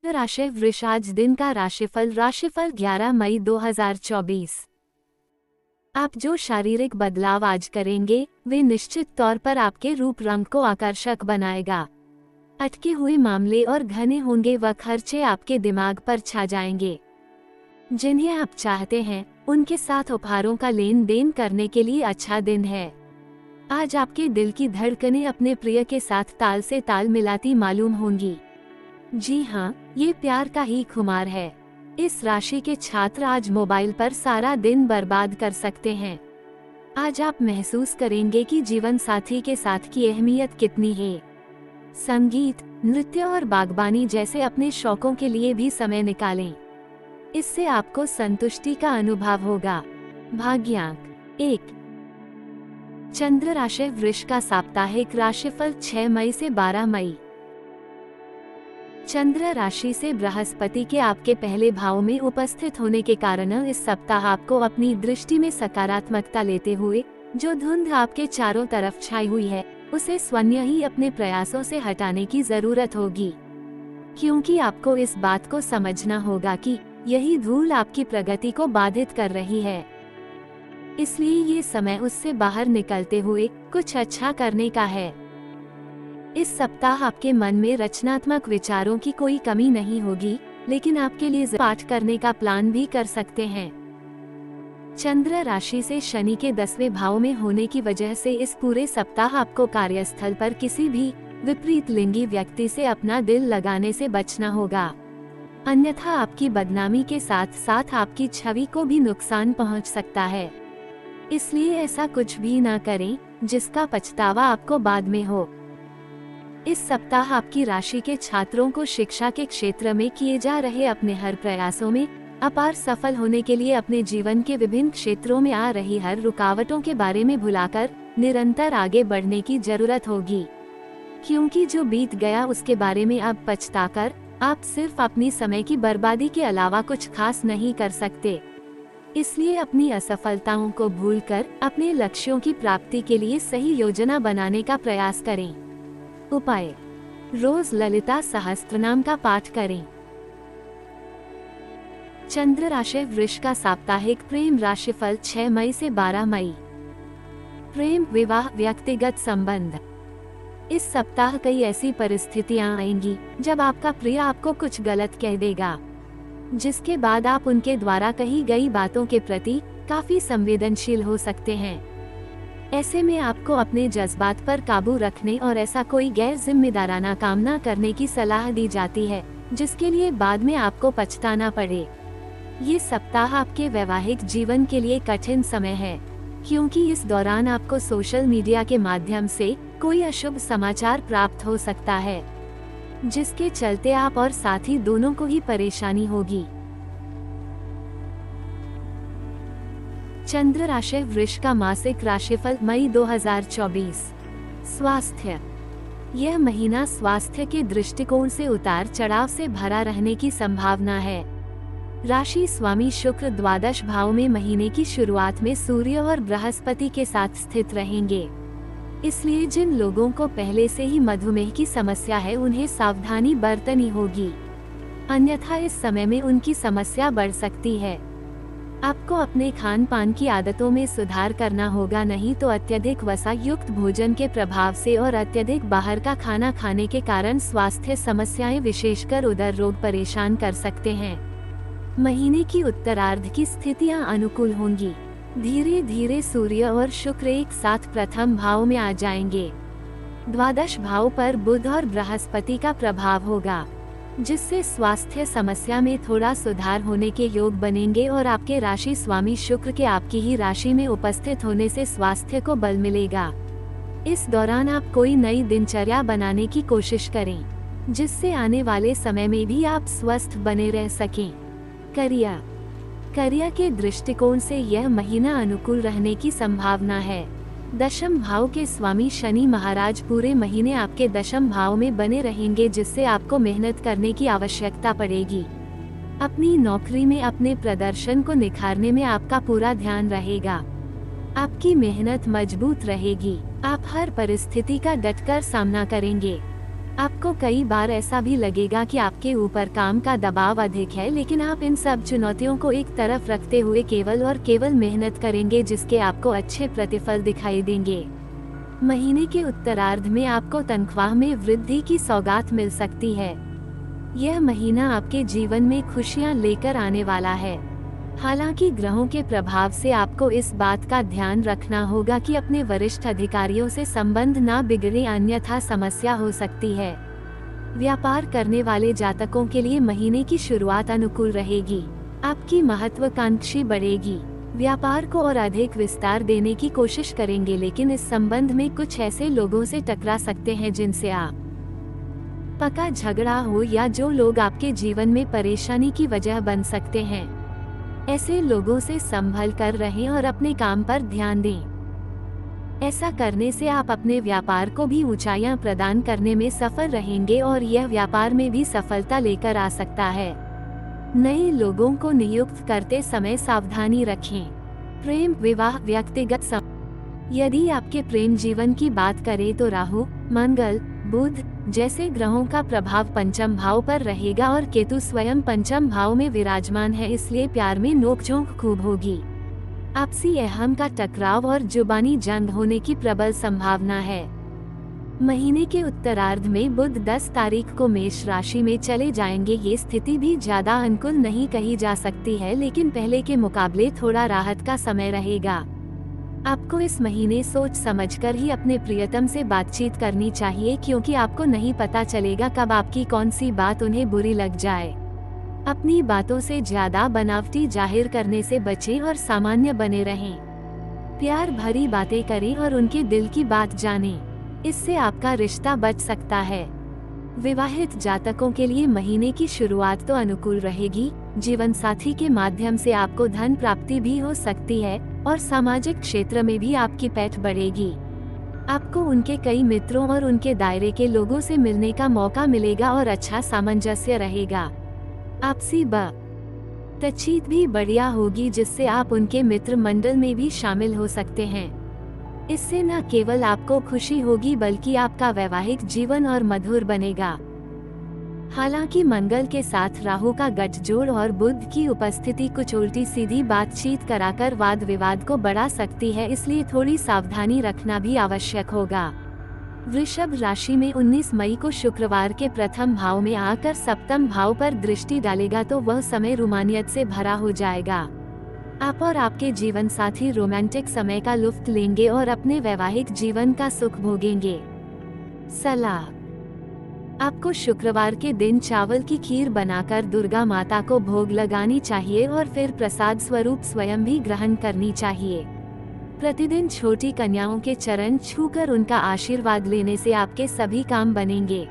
राशि वृष। आज दिन का राशिफल 11 मई 2024। आप जो शारीरिक बदलाव आज करेंगे वे निश्चित तौर पर आपके रूप रंग को आकर्षक बनाएगा। अटके हुए मामले और घने होंगे व खर्चे आपके दिमाग पर छा जाएंगे। जिन्हें आप चाहते हैं उनके साथ उपहारों का लेन देन करने के लिए अच्छा दिन है। आज आपके दिल की धड़कनें अपने प्रिय के साथ ताल से ताल मिलाती मालूम होंगी। जी हाँ, ये प्यार का ही खुमार है। इस राशि के छात्र आज मोबाइल पर सारा दिन बर्बाद कर सकते हैं। आज आप महसूस करेंगे कि जीवन साथी के साथ की अहमियत कितनी है। संगीत, नृत्य और बागबानी जैसे अपने शौकों के लिए भी समय निकालें। इससे आपको संतुष्टि का अनुभव होगा। भाग्यांक 1। चंद्र राशि वृष का साप्ताहिक राशिफल 6 मई से 12 मई। चंद्र राशि से बृहस्पति के आपके पहले भाव में उपस्थित होने के कारण इस सप्ताह आपको अपनी दृष्टि में सकारात्मकता लेते हुए जो धुंध आपके चारों तरफ छाई हुई है उसे स्वयं ही अपने प्रयासों से हटाने की जरूरत होगी, क्योंकि आपको इस बात को समझना होगा कि यही धूल आपकी प्रगति को बाधित कर रही है। इसलिए ये समय उससे बाहर निकलते हुए कुछ अच्छा करने का है। इस सप्ताह आपके मन में रचनात्मक विचारों की कोई कमी नहीं होगी, लेकिन आपके लिए पाठ करने का प्लान भी कर सकते हैं। चंद्र राशि से शनि के 10वें भाव में होने की वजह से इस पूरे सप्ताह आपको कार्यस्थल पर किसी भी विपरीत लिंगी व्यक्ति से अपना दिल लगाने से बचना होगा, अन्यथा आपकी बदनामी के साथ साथ आपकी छवि को भी नुकसान पहुंच सकता है। इसलिए ऐसा कुछ भी ना करें जिसका पछतावा आपको बाद में हो। इस सप्ताह आपकी राशि के छात्रों को शिक्षा के क्षेत्र में किए जा रहे अपने हर प्रयासों में अपार सफल होने के लिए अपने जीवन के विभिन्न क्षेत्रों में आ रही हर रुकावटों के बारे में भुलाकर निरंतर आगे बढ़ने की जरूरत होगी, क्योंकि जो बीत गया उसके बारे में अब पछताकर आप सिर्फ अपनी समय की बर्बादी के अलावा कुछ खास नहीं कर सकते। इसलिए अपनी असफलताओं को भूलकर अपने लक्ष्यों की प्राप्ति के लिए सही योजना बनाने का प्रयास करें। उपाय: रोज ललिता सहस्त्रनाम का पाठ करें। चंद्र राशि वृष का साप्ताहिक प्रेम राशिफल 6 मई से 12 मई। प्रेम, विवाह, व्यक्तिगत संबंध। इस सप्ताह कई ऐसी परिस्थितियां आएंगी जब आपका प्रिय आपको कुछ गलत कह देगा, जिसके बाद आप उनके द्वारा कही गई बातों के प्रति काफी संवेदनशील हो सकते हैं। ऐसे में आपको अपने जज्बात पर काबू रखने और ऐसा कोई गैर जिम्मेदाराना काम न करने की सलाह दी जाती है जिसके लिए बाद में आपको पछताना पड़े। ये सप्ताह आपके वैवाहिक जीवन के लिए कठिन समय है, क्योंकि इस दौरान आपको सोशल मीडिया के माध्यम से कोई अशुभ समाचार प्राप्त हो सकता है, जिसके चलते आप और साथी दोनों को ही परेशानी होगी। चंद्र राशि वृष का मासिक राशिफल मई 2024। स्वास्थ्य। यह महीना स्वास्थ्य के दृष्टिकोण से उतार चढ़ाव से भरा रहने की संभावना है। राशि स्वामी शुक्र द्वादश भाव में महीने की शुरुआत में सूर्य और बृहस्पति के साथ स्थित रहेंगे। इसलिए जिन लोगों को पहले से ही मधुमेह की समस्या है उन्हें सावधानी बरतनी होगी, अन्यथा इस समय में उनकी समस्या बढ़ सकती है। आपको अपने खान पान की आदतों में सुधार करना होगा, नहीं तो अत्यधिक वसा युक्त भोजन के प्रभाव से और अत्यधिक बाहर का खाना खाने के कारण स्वास्थ्य समस्याएं विशेषकर उदर रोग परेशान कर सकते हैं। महीने की उत्तरार्ध की स्थितियां अनुकूल होंगी। धीरे धीरे सूर्य और शुक्र एक साथ प्रथम भाव में आ जाएंगे। द्वादश भाव पर बुध और बृहस्पति का प्रभाव होगा, जिससे स्वास्थ्य समस्या में थोड़ा सुधार होने के योग बनेंगे और आपके राशि स्वामी शुक्र के आपकी ही राशि में उपस्थित होने से स्वास्थ्य को बल मिलेगा। इस दौरान आप कोई नई दिनचर्या बनाने की कोशिश करें, जिससे आने वाले समय में भी आप स्वस्थ बने रह सकें। करियर के दृष्टिकोण से यह महीना अनुकूल रहने की संभावना है। दशम भाव के स्वामी शनि महाराज पूरे महीने आपके दशम भाव में बने रहेंगे, जिससे आपको मेहनत करने की आवश्यकता पड़ेगी। अपनी नौकरी में अपने प्रदर्शन को निखारने में आपका पूरा ध्यान रहेगा। आपकी मेहनत मजबूत रहेगी। आप हर परिस्थिति का डटकर सामना करेंगे। आप आपको कई बार ऐसा भी लगेगा कि आपके ऊपर काम का दबाव अधिक है, लेकिन आप इन सब चुनौतियों को एक तरफ रखते हुए केवल और केवल मेहनत करेंगे, जिसके आपको अच्छे प्रतिफल दिखाई देंगे। महीने के उत्तरार्ध में आपको तनख्वाह में वृद्धि की सौगात मिल सकती है। यह महीना आपके जीवन में खुशियां लेकर आने वाला है। हालांकि ग्रहों के प्रभाव से आपको इस बात का ध्यान रखना होगा कि अपने वरिष्ठ अधिकारियों से संबंध ना बिगड़े, अन्यथा समस्या हो सकती है। व्यापार करने वाले जातकों के लिए महीने की शुरुआत अनुकूल रहेगी। आपकी महत्वाकांक्षी बढ़ेगी। व्यापार को और अधिक विस्तार देने की कोशिश करेंगे, लेकिन इस संबंध में कुछ ऐसे लोगों से टकरा सकते हैं जिनसे आप पका झगड़ा हो, या जो लोग आपके जीवन में परेशानी की वजह बन सकते हैं। ऐसे लोगों से संभल कर रहें और अपने काम पर ध्यान दें। ऐसा करने से आप अपने व्यापार को भी ऊंचाइयां प्रदान करने में सफल रहेंगे और यह व्यापार में भी सफलता लेकर आ सकता है। नए लोगों को नियुक्त करते समय सावधानी रखें। प्रेम, विवाह, व्यक्तिगत यदि आपके प्रेम जीवन की बात करें तो राहु, मंगल, बुध जैसे ग्रहों का प्रभाव पंचम भाव पर रहेगा और केतु स्वयं पंचम भाव में विराजमान है, इसलिए प्यार में नोकझोंक खूब होगी। आपसी अहम का टकराव और जुबानी जंग होने की प्रबल संभावना है। महीने के उत्तरार्ध में बुध 10 तारीख को मेष राशि में चले जाएंगे। ये स्थिति भी ज्यादा अनुकूल नहीं कही जा सकती है, लेकिन पहले के मुकाबले थोड़ा राहत का समय रहेगा। आपको इस महीने सोच समझकर ही अपने प्रियतम से बातचीत करनी चाहिए, क्योंकि आपको नहीं पता चलेगा कब आपकी कौन सी बात उन्हें बुरी लग जाए। अपनी बातों से ज्यादा बनावटी जाहिर करने से बचें और सामान्य बने रहें। प्यार भरी बातें करें और उनके दिल की बात जानें, इससे आपका रिश्ता बच सकता है। विवाहित जातकों के लिए महीने की शुरुआत तो अनुकूल रहेगी। जीवन साथी के माध्यम से आपको धन प्राप्ति भी हो सकती है और सामाजिक क्षेत्र में भी आपकी पैठ बढ़ेगी। आपको उनके कई मित्रों और उनके दायरे के लोगों से मिलने का मौका मिलेगा और अच्छा सामंजस्य रहेगा। आपसी बातचीत भी बढ़िया होगी, जिससे आप उनके मित्र मंडल में भी शामिल हो सकते हैं। इससे न केवल आपको खुशी होगी, बल्कि आपका वैवाहिक जीवन और मधुर बनेगा। हालांकि मंगल के साथ राहु का गठजोड़ और बुध की उपस्थिति कुछ उल्टी सीधी बातचीत कराकर वाद विवाद को बढ़ा सकती है, इसलिए थोड़ी सावधानी रखना भी आवश्यक होगा। वृषभ राशि में 19 मई को शुक्रवार के प्रथम भाव में आकर सप्तम भाव पर दृष्टि डालेगा, तो वह समय रोमानियत से भरा हो जाएगा। आप और आपके जीवन साथी रोमांटिक समय का लुत्फ लेंगे और अपने वैवाहिक जीवन का सुख भोगेंगे। सलाह: आपको शुक्रवार के दिन चावल की खीर बनाकर दुर्गा माता को भोग लगानी चाहिए और फिर प्रसाद स्वरूप स्वयं भी ग्रहण करनी चाहिए। प्रतिदिन छोटी कन्याओं के चरण छूकर उनका आशीर्वाद लेने से आपके सभी काम बनेंगे।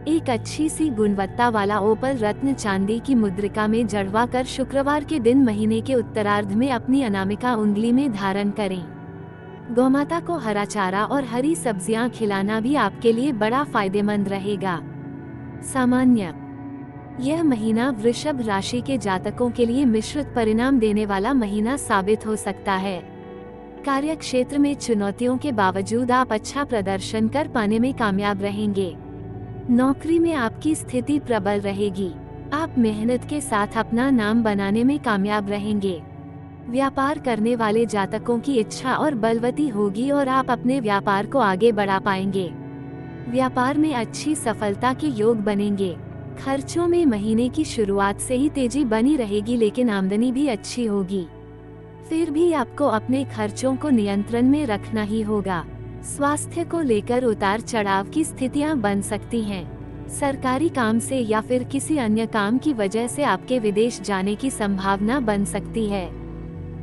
एक अच्छी सी गुणवत्ता वाला ओपल रत्न चांदी की मुद्रिका में जड़वा कर शुक्रवार के दिन महीने के उत्तरार्ध में अपनी अनामिका उंगली में धारण करें। गौमाता को हरा चारा और हरी सब्जियां खिलाना भी आपके लिए बड़ा फायदेमंद रहेगा। सामान्य: यह महीना वृषभ राशि के जातकों के लिए मिश्रित परिणाम देने वाला महीना साबित हो सकता है। कार्य क्षेत्र में चुनौतियों के बावजूद आप अच्छा प्रदर्शन कर पाने में कामयाब रहेंगे। नौकरी में आपकी स्थिति प्रबल रहेगी। आप मेहनत के साथ अपना नाम बनाने में कामयाब रहेंगे। व्यापार करने वाले जातकों की इच्छा और बलवती होगी और आप अपने व्यापार को आगे बढ़ा पाएंगे। व्यापार में अच्छी सफलता के योग बनेंगे। खर्चों में महीने की शुरुआत से ही तेजी बनी रहेगी, लेकिन आमदनी भी अच्छी होगी। फिर भी आपको अपने खर्चों को नियंत्रण में रखना ही होगा। स्वास्थ्य को लेकर उतार चढ़ाव की स्थितियां बन सकती हैं। सरकारी काम से या फिर किसी अन्य काम की वजह से आपके विदेश जाने की संभावना बन सकती है।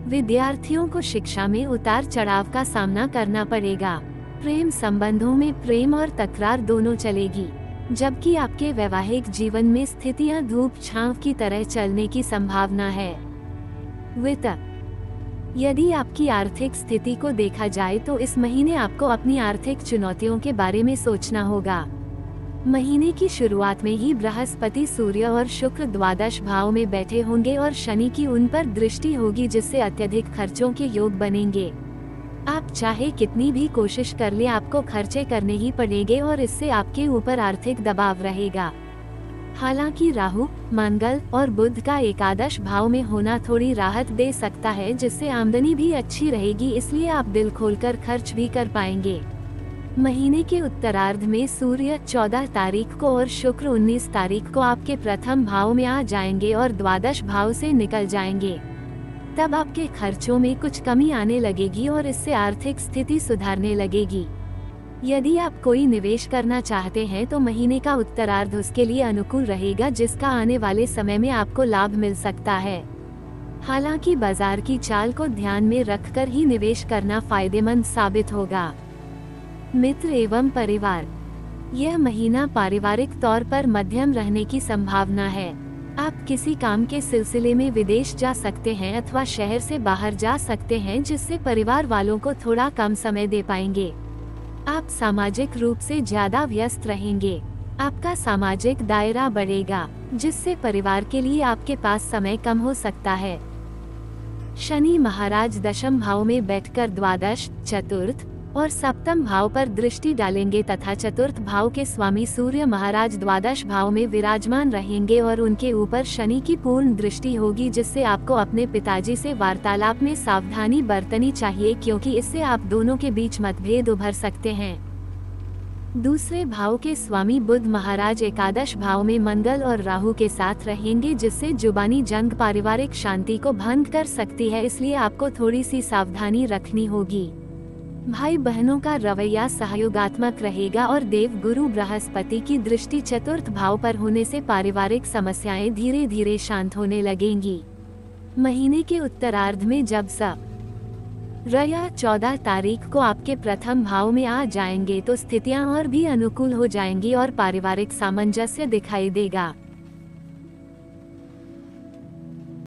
विद्यार्थियों को शिक्षा में उतार चढ़ाव का सामना करना पड़ेगा। प्रेम संबंधों में प्रेम और तकरार दोनों चलेगी, जबकि आपके वैवाहिक जीवन में स्थितियां धूप छांव की तरह चलने की संभावना है। वित्त: यदि आपकी आर्थिक स्थिति को देखा जाए तो इस महीने आपको अपनी आर्थिक चुनौतियों के बारे में सोचना होगा। महीने की शुरुआत में ही बृहस्पति, सूर्य और शुक्र द्वादश भाव में बैठे होंगे और शनि की उन पर दृष्टि होगी, जिससे अत्यधिक खर्चों के योग बनेंगे। आप चाहे कितनी भी कोशिश कर ले, आपको खर्चे करने ही पड़ेंगे और इससे आपके ऊपर आर्थिक दबाव रहेगा। हालांकि राहु, मंगल और बुध का एकादश भाव में होना थोड़ी राहत दे सकता है, जिससे आमदनी भी अच्छी रहेगी, इसलिए आप दिल खोलकर खर्च भी कर पाएंगे। महीने के उत्तरार्ध में सूर्य 14 तारीख को और शुक्र 19 तारीख को आपके प्रथम भाव में आ जाएंगे और द्वादश भाव से निकल जाएंगे। तब आपके खर्चों में कुछ कमी आने लगेगी और इससे आर्थिक स्थिति सुधारने लगेगी। यदि आप कोई निवेश करना चाहते हैं तो महीने का उत्तरार्ध उसके लिए अनुकूल रहेगा, जिसका आने वाले समय में आपको लाभ मिल सकता है। हालांकि बाजार की चाल को ध्यान में रखकर ही निवेश करना फायदेमंद साबित होगा। मित्र एवं परिवार, यह महीना पारिवारिक तौर पर मध्यम रहने की संभावना है। आप किसी काम के सिलसिले में विदेश जा सकते हैं अथवा शहर से बाहर जा सकते हैं, जिससे परिवार वालों को थोड़ा कम समय दे पाएंगे। आप सामाजिक रूप से ज्यादा व्यस्त रहेंगे। आपका सामाजिक दायरा बढ़ेगा, जिससे परिवार के लिए आपके पास समय कम हो सकता है। शनि महाराज दशम भाव में बैठकर द्वादश, चतुर्थ और सप्तम भाव पर दृष्टि डालेंगे तथा चतुर्थ भाव के स्वामी सूर्य महाराज द्वादश भाव में विराजमान रहेंगे और उनके ऊपर शनि की पूर्ण दृष्टि होगी, जिससे आपको अपने पिताजी से वार्तालाप में सावधानी बरतनी चाहिए, क्योंकि इससे आप दोनों के बीच मतभेद उभर सकते हैं। दूसरे भाव के स्वामी बुध महाराज एकादश भाव में मंगल और राहु के साथ रहेंगे, जिससे जुबानी जंग पारिवारिक शांति को भंग कर सकती है, इसलिए आपको थोड़ी सी सावधानी रखनी होगी। भाई बहनों का रवैया सहयोगात्मक रहेगा और देव गुरु बृहस्पति की दृष्टि चतुर्थ भाव पर होने से पारिवारिक समस्याएं धीरे धीरे शांत होने लगेंगी। महीने के उत्तरार्ध में जब रया 14 तारीख को आपके प्रथम भाव में आ जाएंगे तो स्थितियां और भी अनुकूल हो जाएंगी और पारिवारिक सामंजस्य दिखाई देगा।